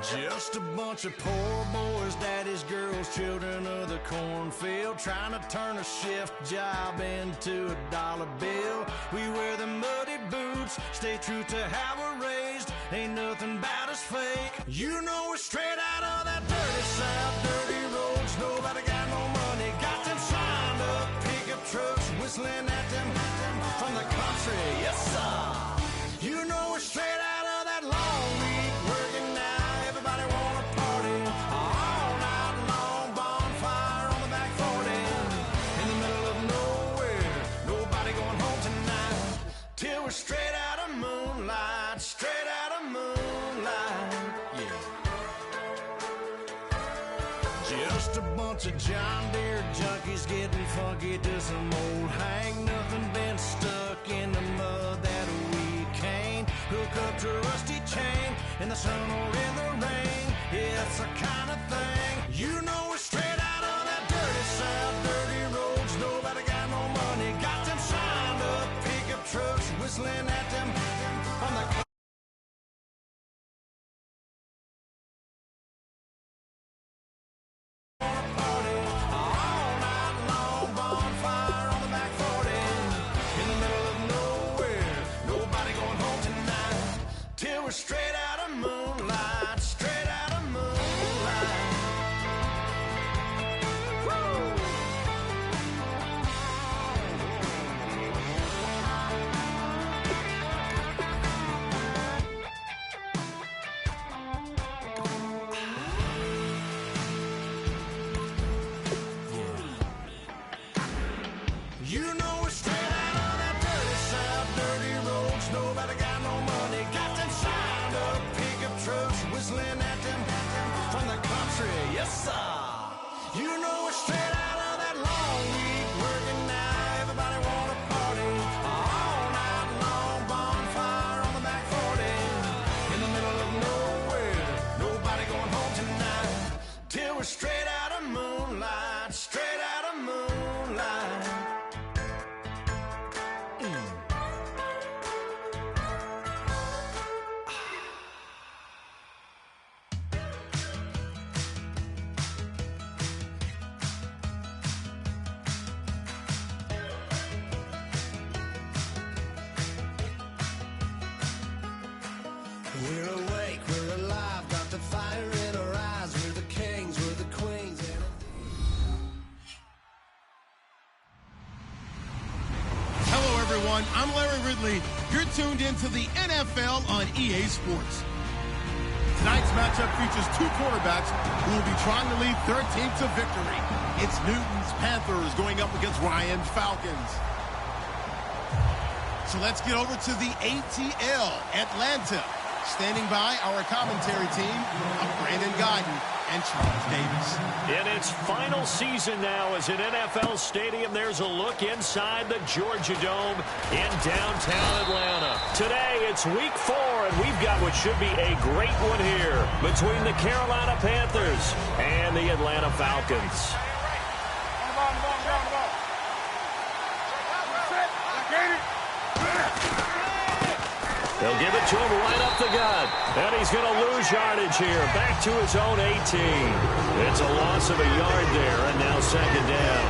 Just a bunch of poor boys, daddy's girls, children of the cornfield, trying to turn a shift job into a dollar bill. We wear the muddy boots, stay true to how we're raised. Ain't nothing about us fake. You know we're straight out of that dirty south, dirty roads. Nobody got no money, got them signed up pickup trucks, whistling at them from the country. Yes, sir. You know we're straight out of that long week working now. Everybody wanna party all night long, bonfire on the back 40 in the middle of nowhere. Nobody going home tonight till we're straight out of moonlight, straight out of moonlight. Yeah. Just a bunch of John Deere junkies getting funky to some old hang. Nothing been stuck in the mud that we can't hook up to a rusty chain in the sun or in the rain. Yeah, it's the kind of thing. You know we're straight out of that dirty south, dirty roads. Nobody got no money, got them signed up pickup trucks, whistling at them on the straight out of moonlight, straight out of moonlight. Woo! You know we're straight out of that dirty south, dirty roads. Nobody got no money, got them signed up pickup trucks, whistling at them from the country. Yes, sir. You know we're straight out of that long week working now. Everybody wanna party all night long, bonfire on the back 40 in the middle of nowhere. Nobody going home tonight till we're straight out of moonlight, straight out of moonlight. We're awake, we're alive, got the fire in our eyes. We're the kings, we're the queens. Hello, everyone. I'm Larry Ridley. You're tuned into the NFL on EA Sports. Tonight's matchup features two quarterbacks who will be trying to lead their team to victory. It's Newton's Panthers going up against Ryan's Falcons. So let's get over to the ATL, Atlanta. Standing by our commentary team of Brandon Guyton and Charles Davis. In its final season now as an NFL stadium, there's a look inside the Georgia Dome in downtown Atlanta. Today, it's week 4, and we've got what should be a great one here between the Carolina Panthers and the Atlanta Falcons. They'll give it to him right up the gut. And he's going to lose yardage here. Back to his own 18. It's a loss of a yard there, and now second down.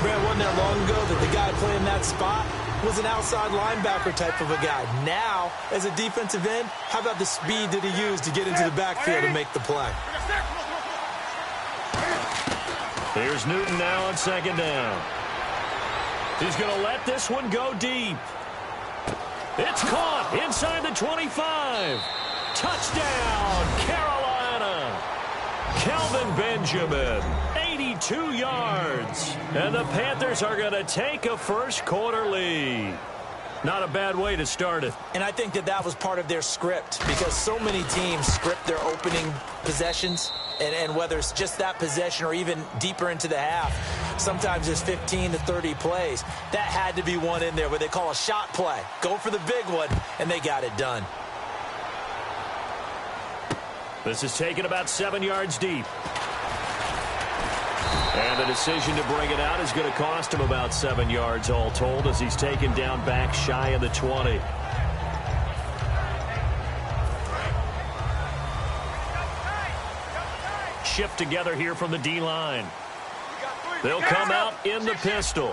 Man, wasn't that long ago that the guy playing that spot was an outside linebacker type of a guy. Now, as a defensive end, how about the speed that he used to get into the backfield and make the play? Here's Newton now on second down. He's going to let this one go deep. It's caught inside the 25. Touchdown, Carolina. Kelvin Benjamin, 82 yards. And the Panthers are going to take a first-quarter lead. Not a bad way to start it. And I think that was part of their script, because so many teams script their opening possessions, and whether it's just that possession or even deeper into the half, sometimes it's 15 to 30 plays. That had to be one in there where they call a shot play. Go for the big one, and they got it done. This is taken about 7 yards deep. And the decision to bring it out is going to cost him about 7 yards all told, as he's taken down back shy of the 20. shift together here from the D-line. They'll come out in the pistol.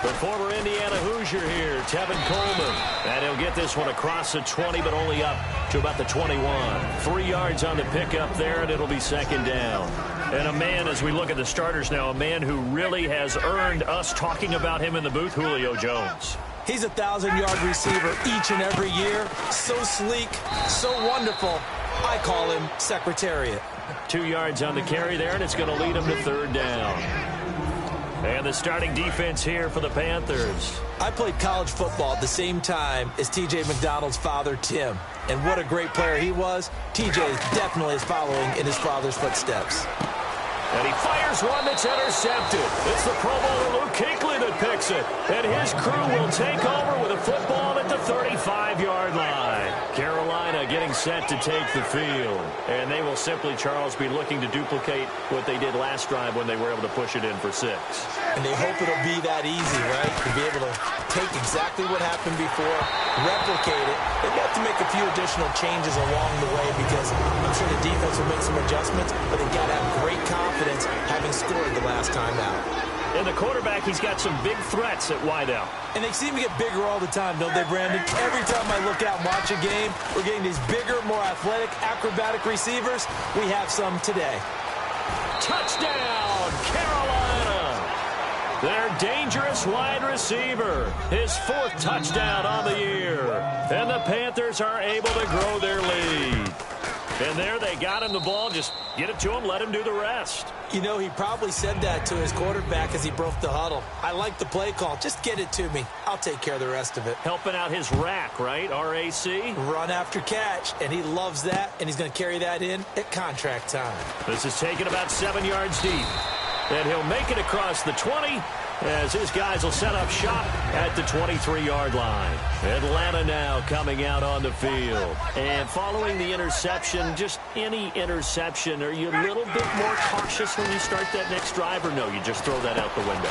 The former Indiana Hoosier here, Tevin Coleman. And he'll get this one across the 20, but only up to about the 21. 3 yards on the pickup there, and it'll be second down. And a man, as we look at the starters now, a man who really has earned us talking about him in the booth, Julio Jones. He's a 1,000-yard receiver each and every year. So sleek, so wonderful. I call him Secretariat. 2 yards on the carry there, and it's going to lead him to third down. And the starting defense here for the Panthers. I played college football at the same time as T.J. McDonald's father, Tim. And what a great player he was. T.J. definitely is following in his father's footsteps. And he fires one that's intercepted. It's the Pro Bowler Luke Kuechly that picks it. And his crew will take over with a football at the 35-yard line. Carolina getting set to take the field. And they will simply, Charles, be looking to duplicate what they did last drive when they were able to push it in for 6. And they hope it'll be that easy, right? To be able to take exactly what happened before, replicate it. They have to make a few additional changes along the way because I'm sure the defense will make some adjustments, but they've got to have great confidence having scored the last time out. And the quarterback, he's got some big threats at wideout. And they seem to get bigger all the time, don't they, Brandon? Every time I look out and watch a game, we're getting these bigger, more athletic, acrobatic receivers. We have some today. Touchdown, Carolina! Their dangerous wide receiver. His 4th touchdown on the year. And the Panthers are able to grow their lead. And there they got him the ball. Just get it to him, let him do the rest. You know, he probably said that to his quarterback as he broke the huddle. I like the play call. Just get it to me. I'll take care of the rest of it. Helping out his rack, right? R-A-C? Run after catch. And he loves that, and he's going to carry that in at contract time. This is taken about 7 yards deep. And he'll make it across the 20 as his guys will set up shop at the 23-yard line. Atlanta now coming out on the field. And following the interception, just any interception, are you a little bit more cautious when you start that next drive, or no, you just throw that out the window?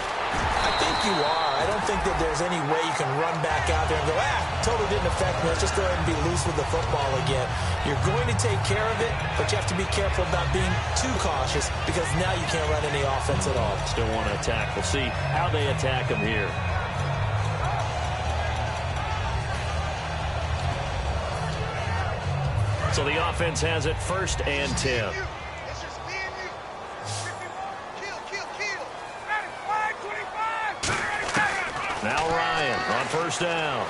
I think you are. I don't think that there's any way you can run back out there and go, totally didn't affect me. Let's just go ahead and be loose with the football again. You're going to take care of it, but you have to be careful about being too cautious because now you can't run any offense at all. Still want to attack. We'll see how they attack him here. So the offense has it 1st and 10. Now Ryan on 1st down.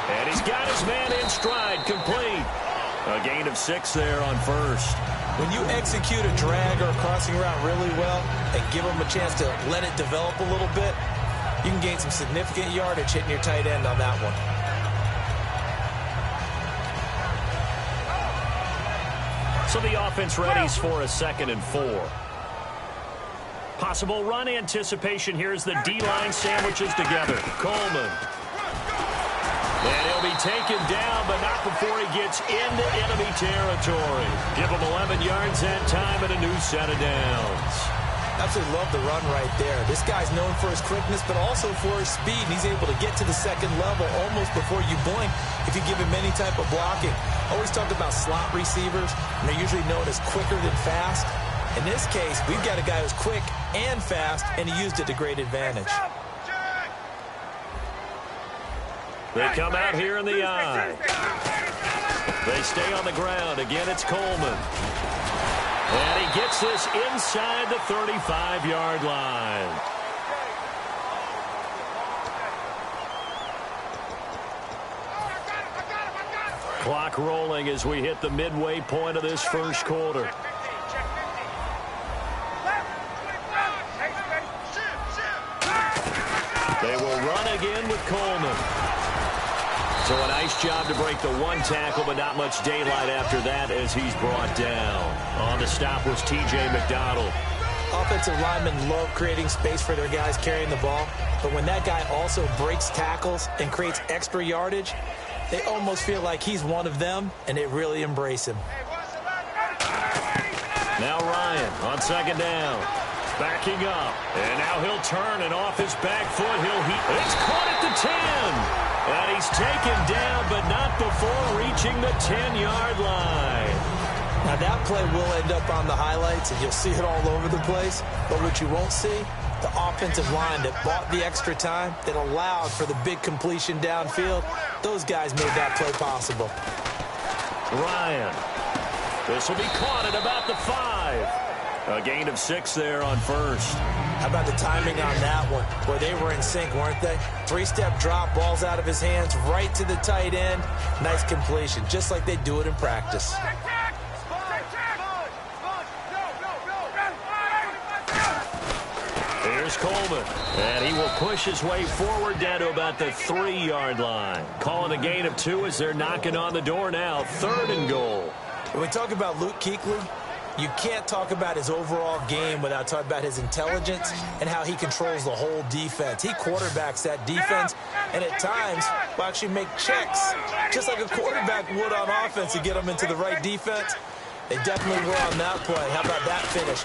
And he's got his man in stride, complete. A gain of 6 there on 1st. When you execute a drag or a crossing route really well and give them a chance to let it develop a little bit, you can gain some significant yardage hitting your tight end on that one. So the offense readies for a 2nd and 4. Possible run anticipation here as the D-line sandwiches together. Coleman. And he'll be taken down, but not before he gets into enemy territory. Give him 11 yards that time and a new set of downs. Absolutely love the run right there. This guy's known for his quickness, but also for his speed. And he's able to get to the 2nd level almost before you blink if you give him any type of blocking. Always talk about slot receivers, and they're usually known as quicker than fast. In this case, we've got a guy who's quick and fast, and he used it to great advantage. They come out here in the eye. They stay on the ground. Again, it's Coleman. And he gets this inside the 35-yard line. Clock rolling as we hit the midway point of this 1st quarter. They will run again with Coleman. So a nice job to break the 1 tackle, but not much daylight after that as he's brought down. On the stop was T.J. McDonald. Offensive linemen love creating space for their guys carrying the ball, but when that guy also breaks tackles and creates extra yardage, they almost feel like he's one of them, and they really embrace him. Now Ryan on 2nd down. Backing up. And now he'll turn, and off his back foot, it's caught at the 10. And he's taken down, but not before reaching the 10-yard line. Now, that play will end up on the highlights, and you'll see it all over the place. But what you won't see, the offensive line that bought the extra time, that allowed for the big completion downfield, those guys made that play possible. Ryan. This will be caught at about the 5. A gain of 6 there on first. How about the timing on that one? Boy, they were in sync, weren't they? 3-step drop, ball's out of his hands, right to the tight end. Nice completion, just like they do it in practice. Here's Coleman, and he will push his way forward down to about the 3-yard line. Calling a gain of 2 as they're knocking on the door now. 3rd and goal. When we talk about Luke Kuechly, you can't talk about his overall game without talking about his intelligence and how he controls the whole defense. He quarterbacks that defense, and at times will actually make checks, just like a quarterback would on offense to get them into the right defense. They definitely were on that play. How about that finish?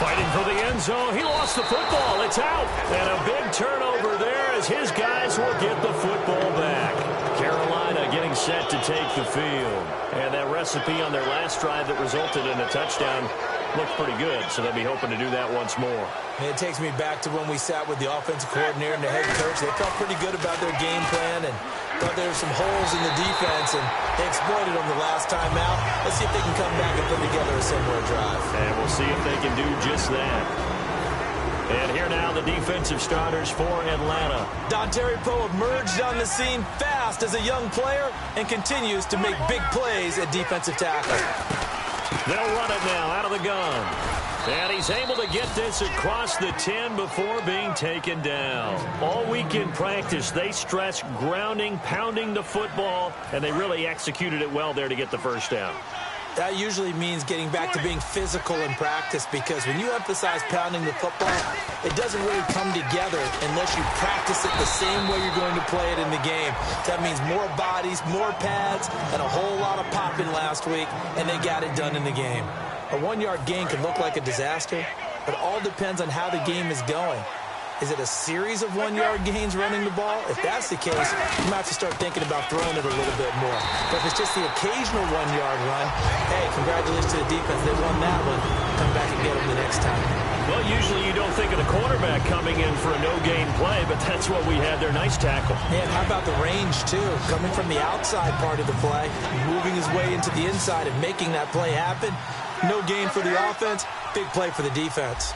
Fighting for the end zone. He lost the football. It's out. And a big turnover there as his guys will get the football back. Carolina getting set to take the field. And that recipe on their last drive that resulted in a touchdown looked pretty good, so they'll be hoping to do that once more. And it takes me back to when we sat with the offensive coordinator and the head coach. They felt pretty good about their game plan and thought there were some holes in the defense, and they exploited them the last time out. Let's see if they can come back and put together a similar drive. And we'll see if they can do just that. And here now the defensive starters for Atlanta. Dontari Poe emerged on the scene fast as a young player and continues to make big plays at defensive tackle. They'll run it now out of the gun. And he's able to get this across the 10 before being taken down. All week in practice, they stressed grounding, pounding the football, and they really executed it well there to get the first down. That usually means getting back to being physical in practice, because when you emphasize pounding the football, it doesn't really come together unless you practice it the same way you're going to play it in the game. That means more bodies, more pads, and a whole lot of popping last week, and they got it done in the game. A 1-yard gain can look like a disaster, but all depends on how the game is going. Is it a series of 1-yard gains running the ball? If that's the case, you might have to start thinking about throwing it a little bit more. But if it's just the occasional 1-yard run, hey, congratulations to the defense. They won that one. Come back and get them the next time. Well, usually you don't think of the quarterback coming in for a no-gain play, but that's what we had there. Nice tackle. And how about the range, too? Coming from the outside part of the play, moving his way into the inside and making that play happen. No gain for the offense, big play for the defense.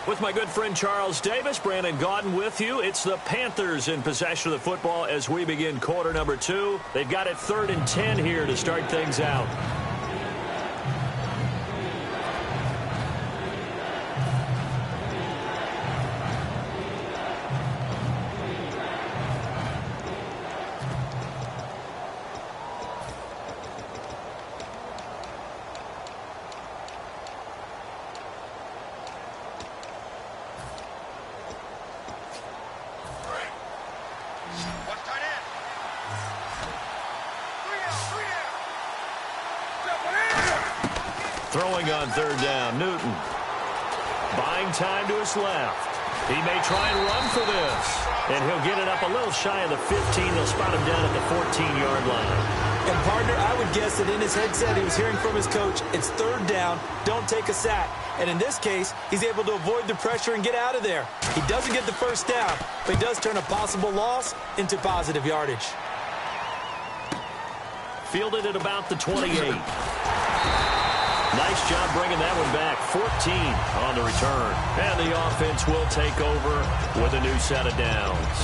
With my good friend Charles Davis, Brandon Gaudin with you. It's the Panthers in possession of the football as we begin quarter number 2. They've got it 3rd and 10 here to start things out. Throwing on 3rd down, Newton. Buying time to his left. He may try and run for this. And he'll get it up a little shy of the 15. They'll spot him down at the 14-yard line. And, partner, I would guess that in his headset he was hearing from his coach, it's 3rd down, don't take a sack. And in this case, he's able to avoid the pressure and get out of there. He doesn't get the first down, but he does turn a possible loss into positive yardage. Fielded at about the 28. Nice job bringing that one back. 14 on the return. And the offense will take over with a new set of downs.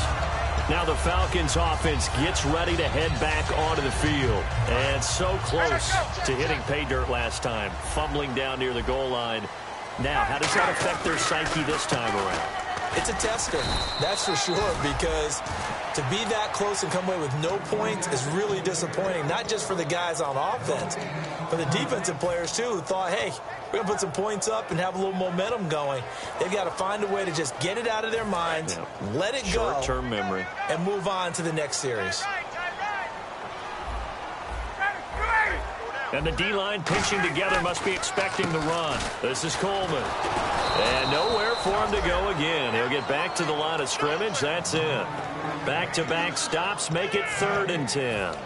Now the Falcons offense gets ready to head back onto the field. And so close to hitting pay dirt last time. Fumbling down near the goal line. Now, how does that affect their psyche this time around? It's a tester, that's for sure, because to be that close and come away with no points is really disappointing, not just for the guys on offense, but the defensive players, too, who thought, hey, we're going to put some points up and have a little momentum going. They've got to find a way to just get it out of their minds, let it go, short-term memory, and move on to the next series. And the D-line pinching together must be expecting the run. This is Coleman. And nowhere for him to go again. He'll get back to the line of scrimmage. That's it. Back-to-back stops make it 3rd and 10.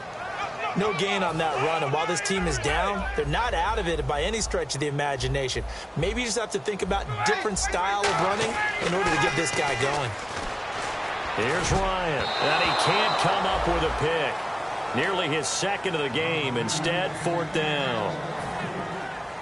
No gain on that run, and while this team is down, they're not out of it by any stretch of the imagination. Maybe you just have to think about different style of running in order to get this guy going. Here's Ryan, and he can't come up with a pick. Nearly his second of the game. Instead, 4th down.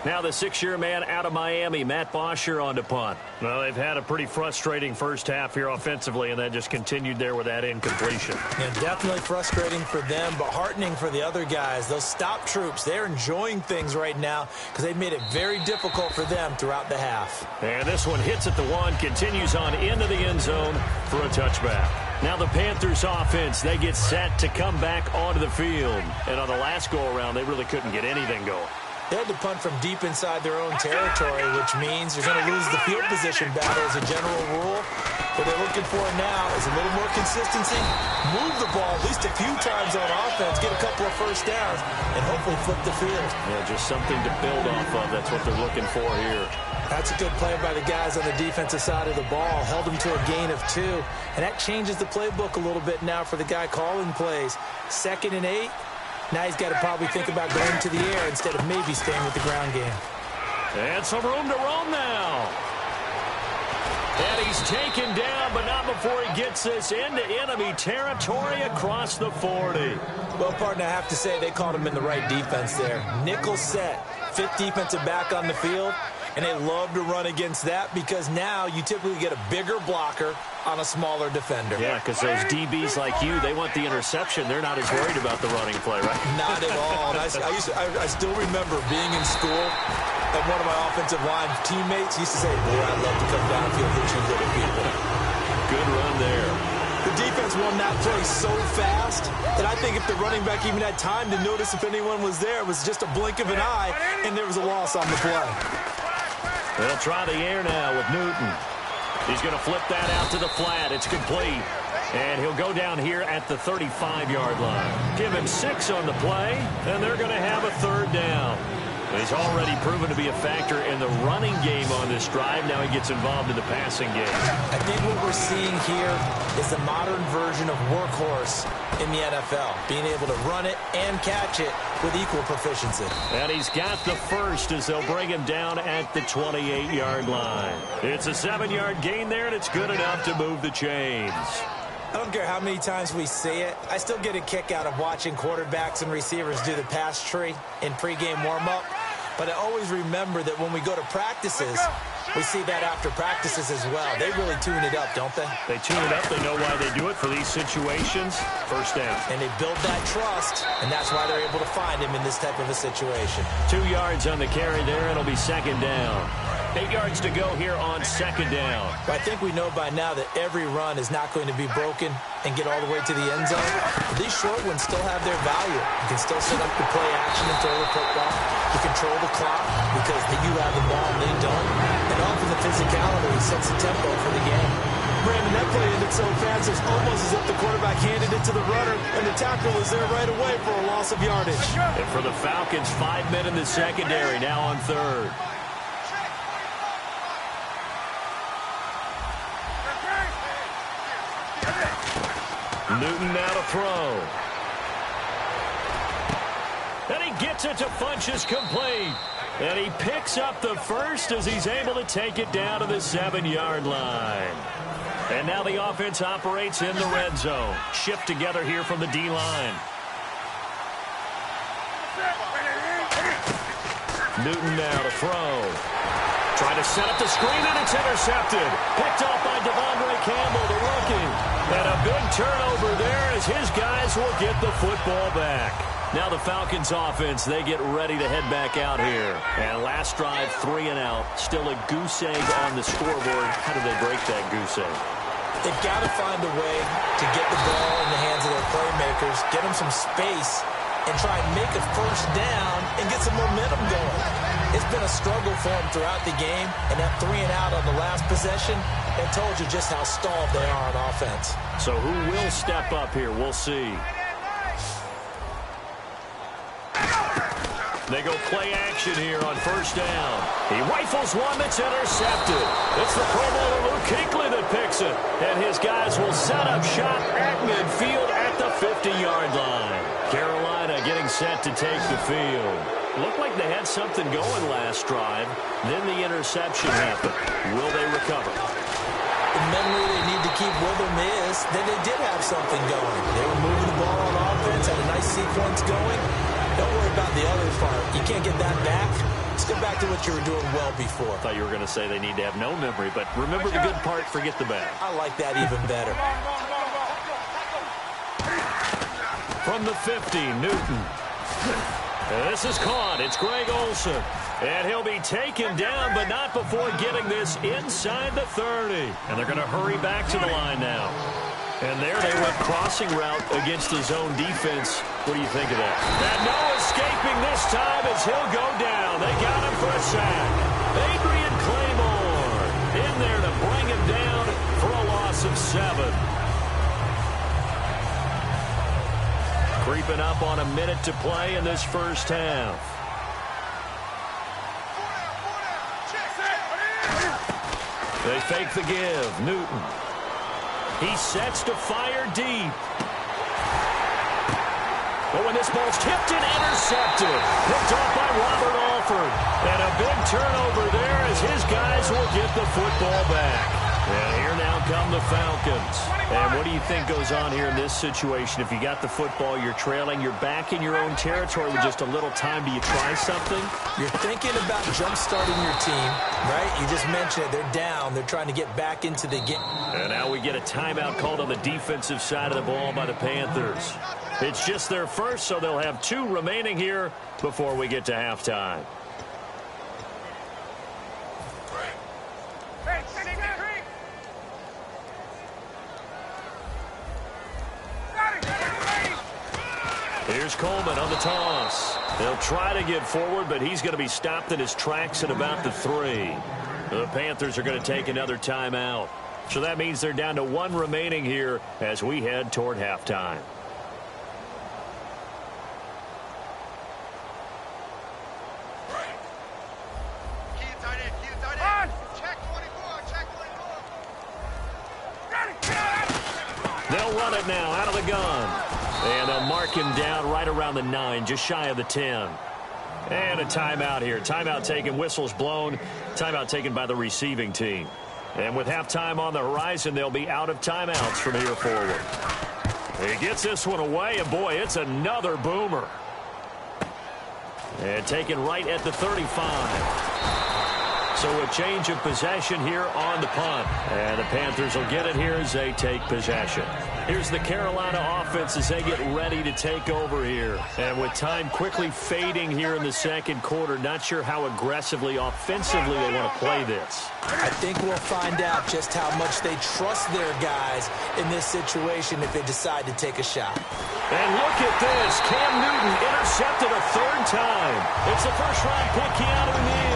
Now the 6-year man out of Miami, Matt Bosher, on to punt. Well, they've had a pretty frustrating first half here offensively, and that just continued there with that incompletion. Yeah, definitely frustrating for them, but heartening for the other guys. Those stop troops, they're enjoying things right now because they've made it very difficult for them throughout the half. And this one hits at the 1, continues on into the end zone for a touchback. Now the Panthers offense, they get set to come back onto the field. And on the last go-around, they really couldn't get anything going. They had to punt from deep inside their own territory, which means you're going to lose the field position battle as a general rule. What they're looking for now is a little more consistency, move the ball at least a few times on offense, get a couple of first downs, and hopefully flip the field. Yeah, just something to build off of. That's what they're looking for here. That's a good play by the guys on the defensive side of the ball. Held them to a gain of 2. And that changes the playbook a little bit now for the guy calling plays. 2nd and 8. Now he's got to probably think about going to the air instead of maybe staying with the ground game. And some room to roam now. And he's taken down, but not before he gets this into enemy territory across the 40. Well, partner, I have to say they caught him in the right defense there. Nickel set, 5th defensive back on the field. And they love to run against that because now you typically get a bigger blocker on a smaller defender. Yeah, because those DBs like you, they want the interception. They're not as worried about the running play, right? Not at all. And I still remember being in school, and one of my offensive line teammates used to say, boy, I'd love to come downfield and hit you little people. Good run there. The defense won that play so fast that I think if the running back even had time to notice if anyone was there, it was just a blink of an eye, and there was a loss on the play. They'll try the air now with Newton. He's going to flip that out to the flat. It's complete. And he'll go down here at the 35-yard line. Give him 6 on the play, and they're going to have a 3rd down. He's already proven to be a factor in the running game on this drive. Now he gets involved in the passing game. I think what we're seeing here is the modern version of workhorse in the NFL, being able to run it and catch it with equal proficiency. And he's got the first as they'll bring him down at the 28-yard line. It's a 7-yard gain there, and it's good enough to move the chains. I don't care how many times we say it, I still get a kick out of watching quarterbacks and receivers do the pass tree in pregame warm-up. But I always remember that when we go to practices, we see that after practices as well. They really tune it up, don't they? They tune it up. They know why they do it for these situations. First down. And they build that trust, and that's why they're able to find him in this type of a situation. 2 yards on the carry there, and it'll be 2nd down. 8 yards to go here on 2nd down. But I think we know by now that every run is not going to be broken and get all the way to the end zone. But these short ones still have their value. You can still set up the play action and throw the football. You control the clock because you have the ball and they don't. And often the physicality sets the tempo for the game. Brandon, that play ended so fast, it's almost as if the quarterback handed it to the runner, and the tackle was there right away for a loss of yardage. And for the Falcons, 5 men in the secondary, now on 3rd. Newton now to throw. And he gets it to Funchess complete. And he picks up the first as he's able to take it down to the 7-yard line. And now the offense operates in the red zone. Shift together here from the D-line. Newton now to throw. Trying to set up the screen, and it's intercepted. Picked off by Devondre Campbell, the rookie. And a big turnover there as his guys will get the football back. Now the Falcons offense, they get ready to head back out here. And last drive, 3 and out. Still a goose egg on the scoreboard. How do they break that goose egg? They've got to find a way to get the ball in the hands of their playmakers, get them some space, and try and make a first down and get some momentum going. It's been a struggle for them throughout the game, and that 3 and out on the last possession, that told you just how stalled they are on offense. So who will step up here? We'll see. They go play action here on first down. He rifles one that's intercepted. It's the Pro Bowler Luke Kuechly that picks it. And his guys will set up shop at midfield at the 50-yard line. Carolina getting set to take the field. Looked like they had something going last drive. Then the interception happened. Will they recover? The memory they need to keep with them is that they did have something going. They were moving the ball on offense, had a nice sequence going. Don't worry about the other part. You can't get that back. Let's go back to what you were doing well before. I thought you were going to say they need to have no memory, but remember the good part, forget the bad. I like that even better. From the 50, Newton. This is caught. It's Greg Olsen. And he'll be taken down, but not before getting this inside the 30. And they're going to hurry back to the line now. And there they went crossing route against the zone defense. What do you think of that? And no escaping this time as he'll go down. They got him for a sack. Adrian Claymore in there to bring him down for a loss of 7. Creeping up on a minute to play in this first half. They fake the give. Newton. He sets to fire deep. But when this ball's tipped and intercepted, picked off by Robert Alford. And a big turnover there as his guys will get the football back. And here now come the Falcons. And what do you think goes on here in this situation? If you got the football, you're trailing, you're back in your own territory with just a little time. Do you try something? You're thinking about jump-starting your team, right? You just mentioned it. They're down. They're trying to get back into the game. And now we get a timeout called on the defensive side of the ball by the Panthers. It's just their first, so they'll have 2 remaining here before we get to halftime. Here's Coleman on the toss. They'll try to get forward, but he's going to be stopped in his tracks at about the 3. The Panthers are going to take another timeout. So that means they're down to 1 remaining here as we head toward halftime. They'll run it now out of the gun. And they'll mark him down right around the 9, just shy of the 10. And a timeout here. Timeout taken, whistles blown. Timeout taken by the receiving team. And with halftime on the horizon, they'll be out of timeouts from here forward. He gets this one away, and boy, it's another boomer. And taken right at the 35. So a change of possession here on the punt. And the Panthers will get it here as they take possession. Here's the Carolina offense as they get ready to take over here. And with time quickly fading here in the second quarter, not sure how aggressively, offensively they want to play this. I think we'll find out just how much they trust their guys in this situation if they decide to take a shot. And look at this. Cam Newton intercepted a 3rd time. It's the first-round pick, Keanu Neal.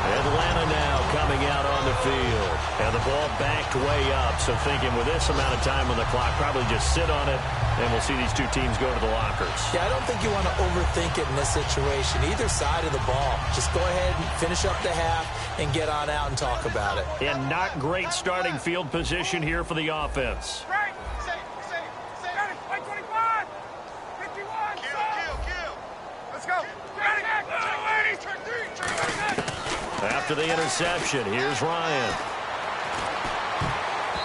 Atlanta now coming out on the field. And the ball backed way up. So thinking with this amount of time on the clock, probably just sit on it, and we'll see these 2 teams go to the lockers. Yeah, I don't think you want to overthink it in this situation. Either side of the ball. Just go ahead and finish up the half and get on out and talk about it. And not great starting field position here for the offense. After the interception, here's Ryan.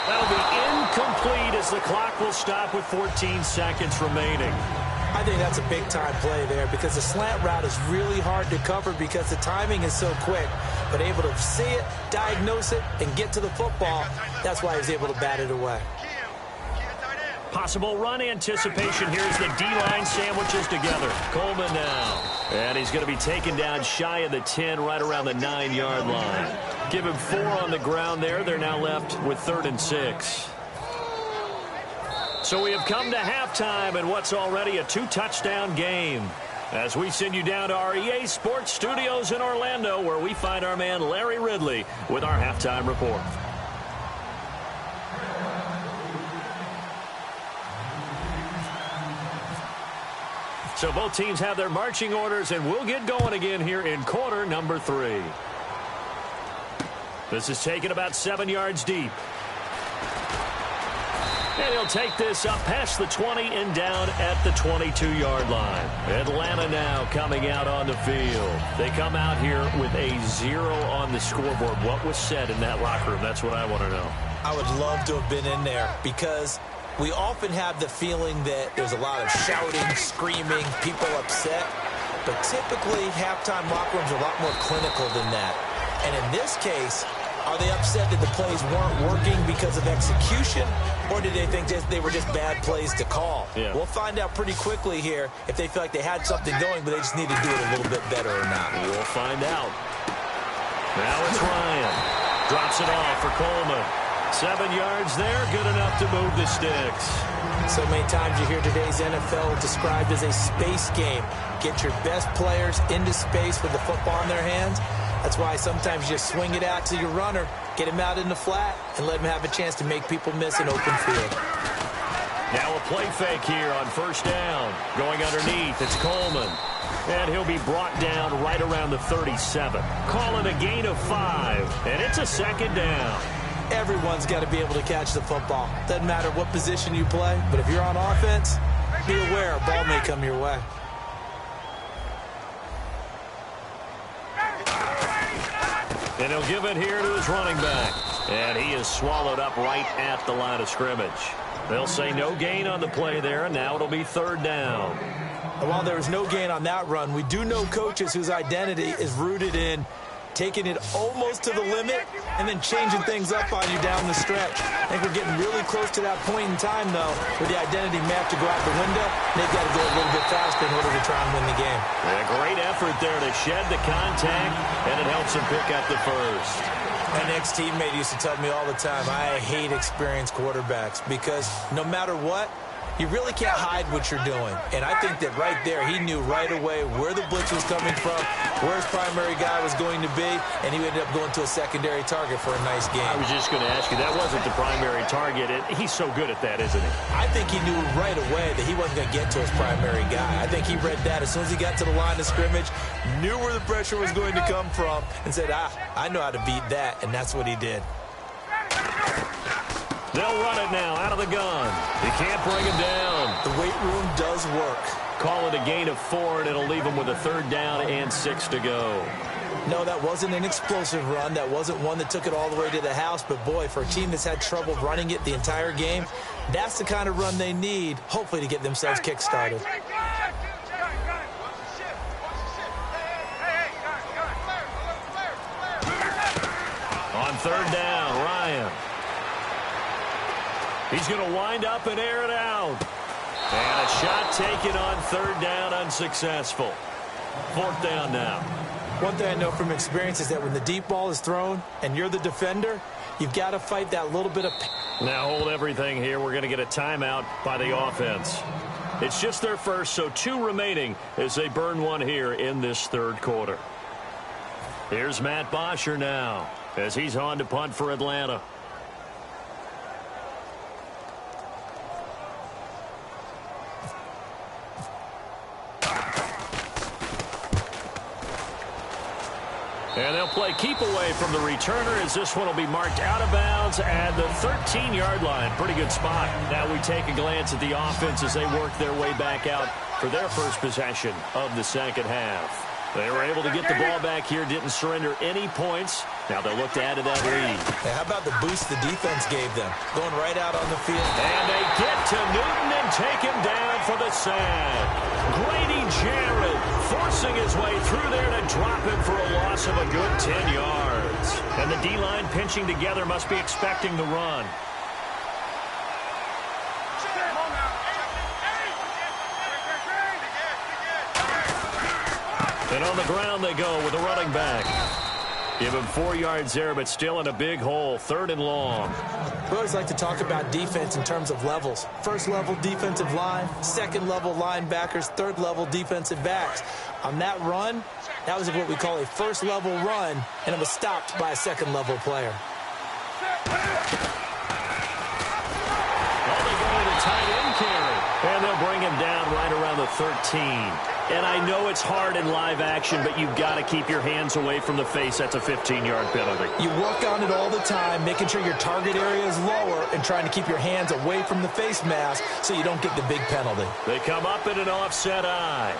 That'll be incomplete as the clock will stop with 14 seconds remaining. I think that's a big-time play there because the slant route is really hard to cover because the timing is so quick. But able to see it, diagnose it, and get to the football, that's why he was able to bat it away. Possible run anticipation. Here's the D-line sandwiches together. Coleman now. And he's going to be taken down shy of the 10, right around the 9-yard line. Give him 4 on the ground there. They're now left with 3rd and 6. So we have come to halftime in what's already a 2-touchdown game. As we send you down to our EA Sports Studios in Orlando, where we find our man Larry Ridley with our halftime report. So both teams have their marching orders, and we'll get going again here in quarter number 3. This is taken about 7 yards deep. And he'll take this up past the 20 and down at the 22-yard line. Atlanta now coming out on the field. They come out here with a 0 on the scoreboard. What was said in that locker room? That's what I want to know. I would love to have been in there because we often have the feeling that there's a lot of shouting, screaming, people upset. But typically, halftime locker rooms are a lot more clinical than that. And in this case, are they upset that the plays weren't working because of execution, or did they think they were just bad plays to call? Yeah. We'll find out pretty quickly here if they feel like they had something going, but they just need to do it a little bit better or not. We'll find out. Now it's Ryan. Drops it off for Coleman. 7 yards there, good enough to move the sticks. So many times you hear today's NFL described as a space game. Get your best players into space with the football in their hands. That's why sometimes you just swing it out to your runner, get him out in the flat, and let him have a chance to make people miss an open field. Now a play fake here on first down. Going underneath, it's Coleman. And he'll be brought down right around the 37. Calling a gain of 5, and it's a second down. Everyone's got to be able to catch the football. Doesn't matter what position you play, but if you're on offense, be aware a ball may come your way. And he'll give it here to his running back. And he is swallowed up right at the line of scrimmage. They'll say no gain on the play there, and now it'll be third down. And while there was no gain on that run, we do know coaches whose identity is rooted in taking it almost to the limit and then changing things up on you down the stretch. I think we're getting really close to that point in time, though, where the identity may have to go out the window. They've got to go a little bit faster in order to try and win the game. A great effort there to shed the contact, and it helps them pick up the first. An ex-teammate used to tell me all the time, I hate experienced quarterbacks because no matter what, you really can't hide what you're doing. And I think that right there, he knew right away where the blitz was coming from, where his primary guy was going to be, and he ended up going to a secondary target for a nice game. I was just going to ask you, that wasn't the primary target. He's so good at that, isn't he? I think he knew right away that he wasn't going to get to his primary guy. I think he read that as soon as he got to the line of scrimmage, knew where the pressure was going to come from, and said, I know how to beat that, and that's what he did. They'll run it now out of the gun. He can't bring him down. The weight room does work. Call it a gain of 4, and it'll leave him with a third down and 6 to go. No, that wasn't an explosive run. That wasn't one that took it all the way to the house. But, boy, for a team that's had trouble running it the entire game, that's the kind of run they need, hopefully, to get themselves kick-started. On third down, Ryan. He's going to wind up and air it out. And a shot taken on third down, unsuccessful. Fourth down now. One thing I know from experience is that when the deep ball is thrown and you're the defender, you've got to fight that little bit of pain. Now hold everything here. We're going to get a timeout by the offense. It's just their first, so 2 remaining as they burn one here in this third quarter. Here's Matt Bosher now as he's on to punt for Atlanta. And they'll play keep away from the returner as this one will be marked out of bounds at the 13-yard line. Pretty good spot. Now we take a glance at the offense as they work their way back out for their first possession of the second half. They were able to get the ball back here, didn't surrender any points. Now they'll look to add to that lead. How about the boost the defense gave them? Going right out on the field. And they get to Newton and take him down for the sack. Grady Jarrett forcing his way through there to drop him for a loss of a good 10 yards. And the D-line pinching together must be expecting the run. And on the ground they go with a running back. Give him 4 yards there, but still in a big hole. Third and long. We always like to talk about defense in terms of levels. First level defensive line, second level linebackers, third level defensive backs. On that run, that was what we call a first level run, and it was stopped by a second level player. Well, they go with a tight end carry, and they'll bring him down right around the the 13. And I know it's hard in live action, but you've got to keep your hands away from the face. That's a 15-yard penalty. You work on it all the time, making sure your target area is lower and trying to keep your hands away from the face mask so you don't get the big penalty. They come up in an offset eye.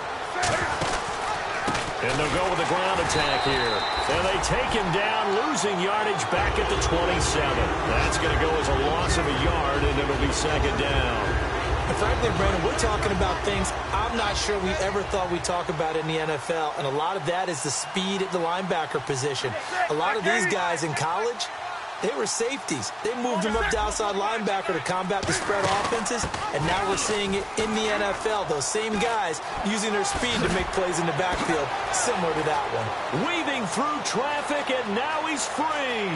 And they'll go with the ground attack here. And they take him down, losing yardage back at the 27. That's going to go as a loss of a yard, and it'll be second down. And frankly, Brandon, we're talking about things I'm not sure we ever thought we'd talk about in the NFL, and a lot of that is the speed at the linebacker position. A lot of these guys in college, they were safeties. They moved them up to outside linebacker to combat the spread offenses, and now we're seeing it in the NFL. Those same guys using their speed to make plays in the backfield, similar to that one. Weaving through traffic, and now he's free.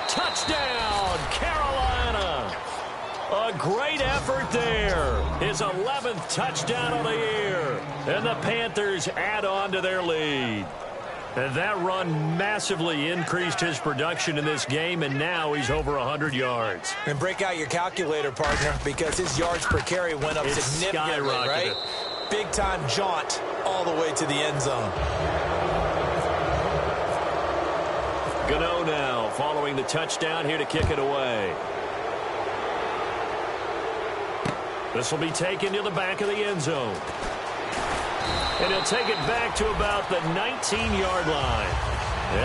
Touchdown, Carolina. A great effort there. His 11th touchdown of the year. And the Panthers add on to their lead. And that run massively increased his production in this game, and now he's over 100 yards. And break out your calculator, partner, because his yards per carry went up significantly, right? Big-time jaunt all the way to the end zone. Gano now following the touchdown here to kick it away. This will be taken to the back of the end zone. And he'll take it back to about the 19-yard line.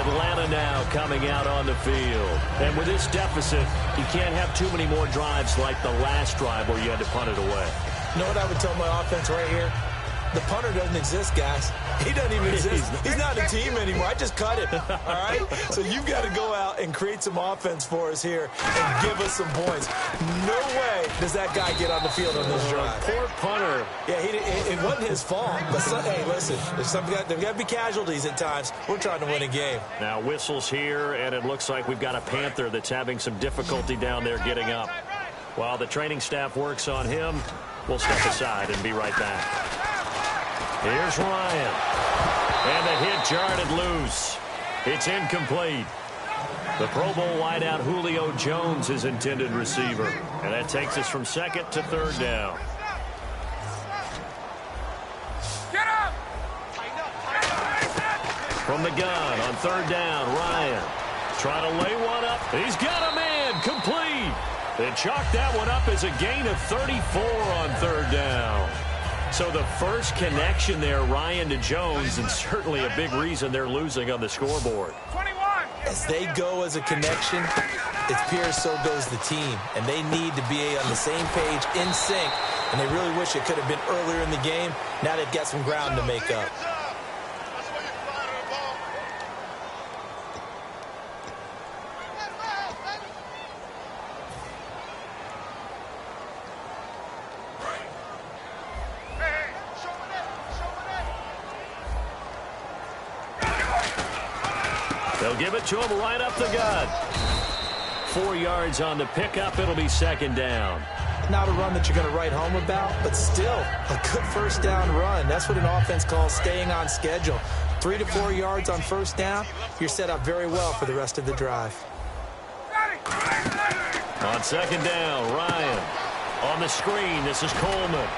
Atlanta now coming out on the field. And with this deficit, you can't have too many more drives like the last drive where you had to punt it away. You know what I would tell my offense right here? The punter doesn't exist, guys. He doesn't even exist. He's not a team anymore. I just cut him, all right? So you've got to go out and create some offense for us here and give us some points. No way does that guy get on the field on this drive. Poor punter. Yeah, it wasn't his fault. But hey, listen, there's got to be casualties at times. We're trying to win a game. Now whistles here, and it looks like we've got a Panther that's having some difficulty down there getting up. While the training staff works on him, we'll step aside and be right back. Here's Ryan. And the hit jarred loose. It's incomplete. The Pro Bowl wideout Julio Jones is intended receiver. And that takes us from second to third down. Get up! From the gun on third down, Ryan. Trying to lay one up. He's got a man. Complete. They chalk that one up as a gain of 34 on third down. So the first connection there, Ryan to Jones, and certainly a big reason they're losing on the scoreboard. 21. As they go as a connection, it appears so goes the team. And they need to be on the same page, in sync. And they really wish it could have been earlier in the game. Now they've got some ground to make up. They'll give it to him right up the gut. 4 yards on the pickup. It'll be second down. Not a run that you're going to write home about, but still a good first down run. That's what an offense calls staying on schedule. 3 to 4 yards on first down. You're set up very well for the rest of the drive. On second down, Ryan. On the screen, this is Coleman.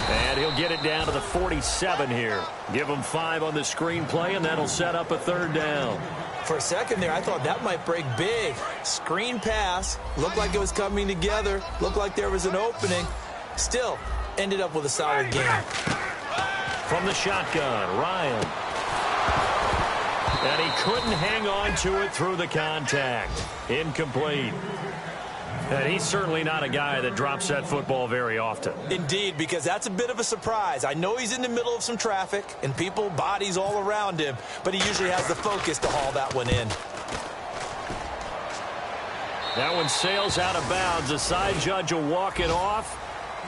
And he'll get it down to the 47 here. Give him 5 on the screen play, and that'll set up a third down. For a second there, I thought that might break big. Screen pass. Looked like it was coming together. Looked like there was an opening. Still, ended up with a solid game. From the shotgun, Ryan. And he couldn't hang on to it through the contact. Incomplete. And he's certainly not a guy that drops that football very often. Indeed, because that's a bit of a surprise. I know he's in the middle of some traffic and people, bodies all around him, but he usually has the focus to haul that one in. That one sails out of bounds. The side judge will walk it off.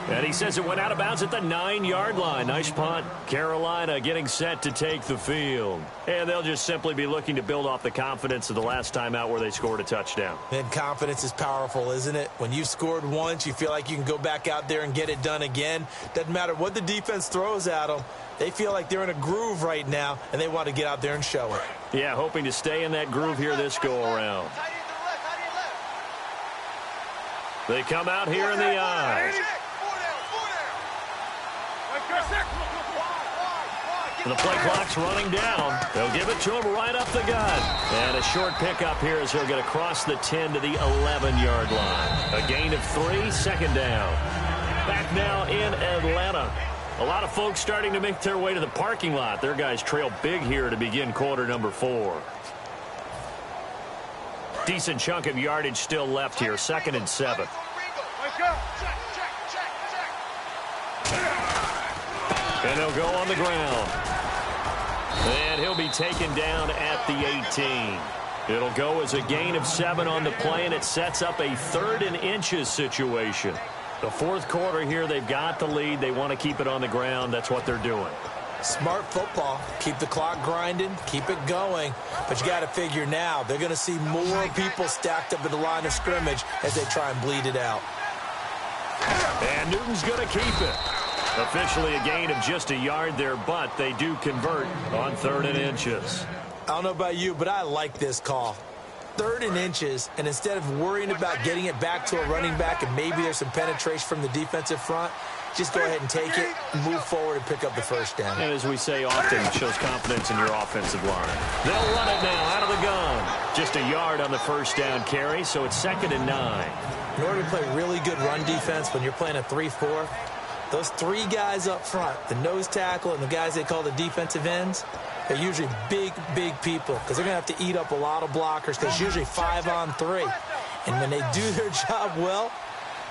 And he says it went out of bounds at the 9-yard line. Nice punt. Carolina getting set to take the field. And they'll just simply be looking to build off the confidence of the last time out where they scored a touchdown. And confidence is powerful, isn't it? When you've scored once, you feel like you can go back out there and get it done again. Doesn't matter what the defense throws at them. They feel like they're in a groove right now, and they want to get out there and show it. Yeah, hoping to stay in that groove here this go-around. They come out here in the eye. The play clock's running down. They'll give it to him right up the gut. And a short pickup here as he'll get across the 10 to the 11-yard line. A gain of 3, second down. Back now in Atlanta. A lot of folks starting to make their way to the parking lot. Their guys trail big here to begin quarter number 4. Decent chunk of yardage still left here. 2nd and 7. And they'll go on the ground. And he'll be taken down at the 18. It'll go as a gain of 7 on the play, and it sets up a 3rd and inches situation. The 4th quarter here, they've got the lead. They want to keep it on the ground. That's what they're doing. Smart football. Keep the clock grinding. Keep it going. But you got to figure now, they're going to see more people stacked up at the line of scrimmage as they try and bleed it out. And Newton's going to keep it. Officially a gain of just a yard there, but they do convert on 3rd and inches. I don't know about you, but I like this call. 3rd and inches, and instead of worrying about getting it back to a running back and maybe there's some penetration from the defensive front, just go ahead and take it, move forward, and pick up the 1st down. And as we say often, it shows confidence in your offensive line. They'll run it now out of the gun. Just a yard on the 1st down carry, so it's 2nd and 9. In order to play really good run defense when you're playing a 3-4, those 3 guys up front, the nose tackle and the guys they call the defensive ends, they're usually big, big people because they're going to have to eat up a lot of blockers because it's usually 5-on-3. And when they do their job well,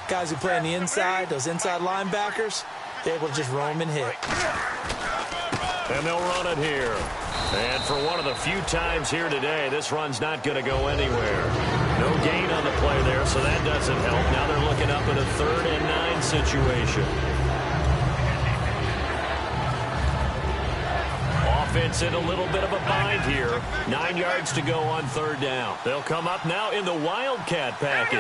guys who play on the inside, those inside linebackers, they're able to just roam and hit. And they'll run it here. And for one of the few times here today, this run's not going to go anywhere. No gain on the play there, so that doesn't help. Now they're looking up at a 3rd and 9 situation. Offense in a little bit of a bind here. 9 yards to go on 3rd down. They'll come up now in the Wildcat package.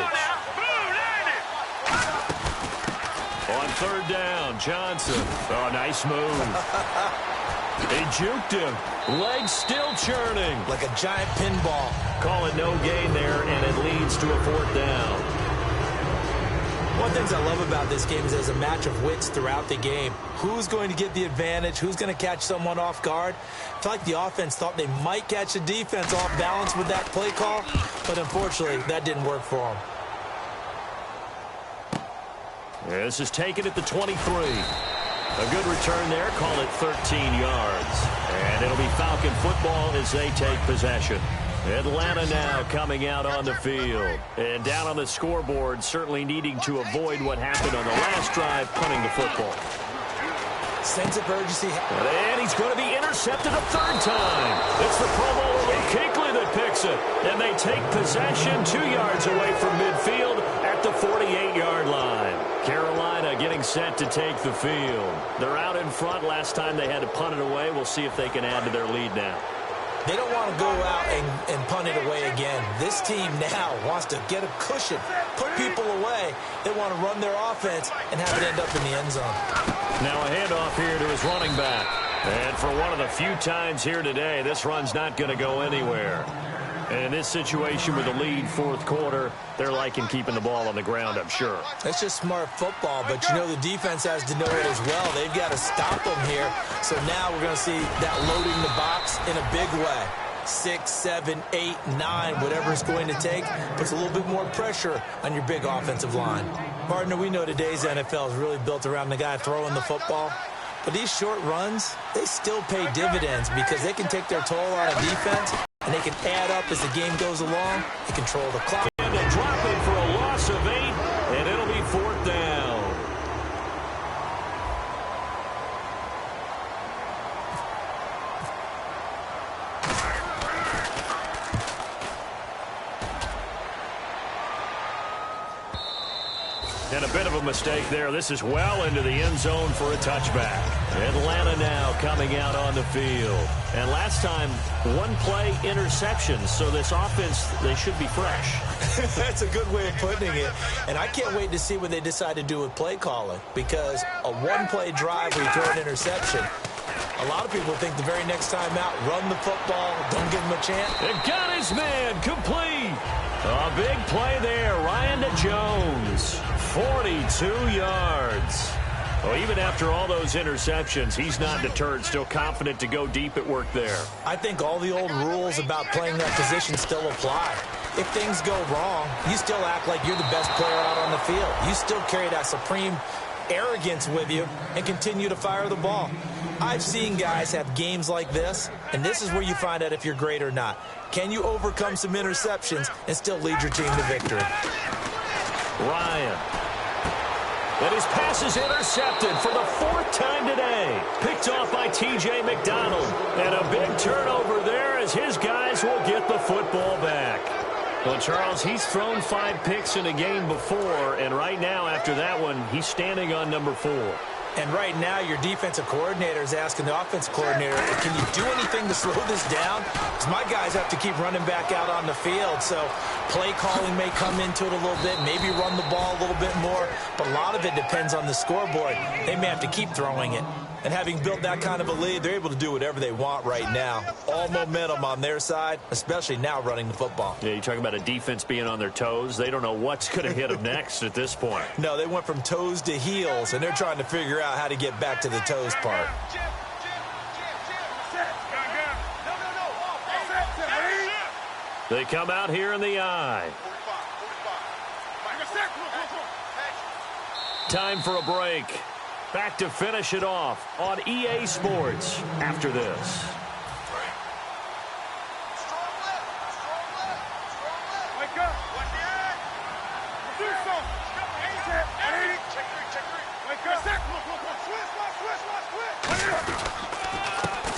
On 3rd down, Johnson. Oh, nice move. They juked him. Legs still churning. Like a giant pinball. Call it no gain there, and it leads to a 4th down. One of the things I love about this game is there's a match of wits throughout the game. Who's going to get the advantage? Who's going to catch someone off guard? I feel like the offense thought they might catch the defense off balance with that play call, but unfortunately, that didn't work for them. This is taken at the 23. A good return there. Call it 13 yards. And it'll be Falcon football as they take possession. Atlanta now coming out on the field. And down on the scoreboard, certainly needing to avoid what happened on the last drive, punting the football. Sense of urgency. And he's going to be intercepted a 3rd time. It's the Pro Bowler Luke Kuechly that picks it. And they take possession 2 yards away from midfield at the 48-yard line. Carolina getting set to take the field. They're out in front. Last time they had to punt it away. We'll see if they can add to their lead now. They don't want to go out and punt it away again. This team now wants to get a cushion, put people away. They want to run their offense and have it end up in the end zone. Now a handoff here to his running back. And for one of the few times here today, this run's not going to go anywhere. And in this situation with the lead 4th quarter, they're liking keeping the ball on the ground, I'm sure. It's just smart football, but you know the defense has to know it as well. They've got to stop them here. So now we're going to see that loading the box in a big way. 6, 7, 8, 9, whatever it's going to take, puts a little bit more pressure on your big offensive line. Partner, we know today's NFL is really built around the guy throwing the football. But these short runs, they still pay dividends because they can take their toll on a defense, and they can add up as the game goes along. They control the clock. And they drop it for a loss of 8, and it'll be 4th down. And a bit of a mistake there. This is well into the end zone for a touchback. Atlanta now coming out on the field. And last time, 1-play interception. So this offense, they should be fresh. That's a good way of putting it. And I can't wait to see what they decide to do with play calling. Because a 1-play drive where you throw an interception, a lot of people think the very next time out, run the football, don't give him a chance. And got his man complete. A big play there. Ryan to Jones. 42 yards. Well, even after all those interceptions, he's not deterred, still confident to go deep at work there. I think all the old rules about playing that position still apply. If things go wrong, you still act like you're the best player out on the field. You still carry that supreme arrogance with you and continue to fire the ball. I've seen guys have games like this, and this is where you find out if you're great or not. Can you overcome some interceptions and still lead your team to victory? Ryan. And his pass is intercepted for the 4th time today. Picked off by T.J. McDonald. And a big turnover there as his guys will get the football back. Well, Charles, he's thrown 5 picks in a game before, and right now, after that one, he's standing on number 4. And right now, your defensive coordinator is asking the offensive coordinator, can you do anything to slow this down? Because my guys have to keep running back out on the field. So play calling may come into it a little bit, maybe run the ball a little bit more. But a lot of it depends on the scoreboard. They may have to keep throwing it. And having built that kind of a lead, they're able to do whatever they want right now. All momentum on their side, especially now running the football. Yeah, you talk about a defense being on their toes. They don't know what's going to hit them next at this point. No, they went from toes to heels, and they're trying to figure out how to get back to the toes part. They come out here in the eye. Time for a break. Back to finish it off on EA Sports after this.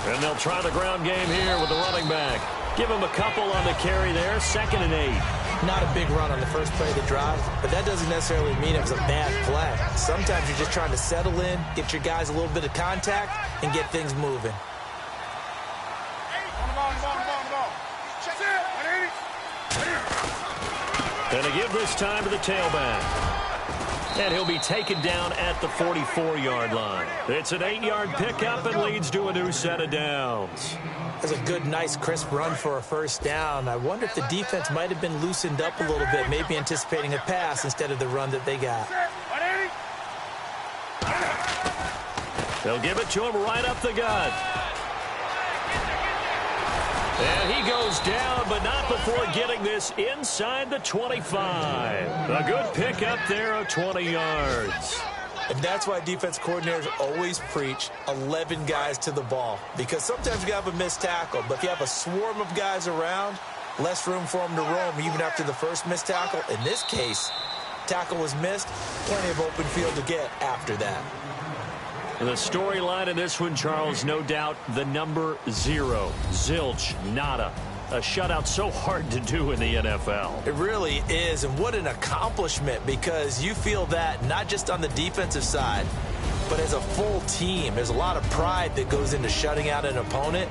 And they'll try the ground game here with the running back. Give him a couple on the carry there, 2nd and 8. Not a big run on the first play of the drive, but that doesn't necessarily mean it was a bad play. Sometimes you're just trying to settle in, get your guys a little bit of contact, and get things moving. And they give this time to the tailback. And he'll be taken down at the 44-yard line. It's an 8-yard pickup and leads to a new set of downs. That's a good, nice, crisp run for a first down. I wonder if the defense might have been loosened up a little bit, maybe anticipating a pass instead of the run that they got. They'll give it to him right up the gut. And he goes down, but not before getting this inside the 25. A good pickup there of 20 yards. And that's why defense coordinators always preach 11 guys to the ball. Because sometimes you have a missed tackle, but if you have a swarm of guys around, less room for them to roam even after the first missed tackle. In this case, tackle was missed, plenty of open field to get after that. And the storyline in this one, Charles, no doubt the number 0. Zilch, nada. A shutout so hard to do in the NFL. It really is, and what an accomplishment, because you feel that not just on the defensive side, but as a full team. There's a lot of pride that goes into shutting out an opponent,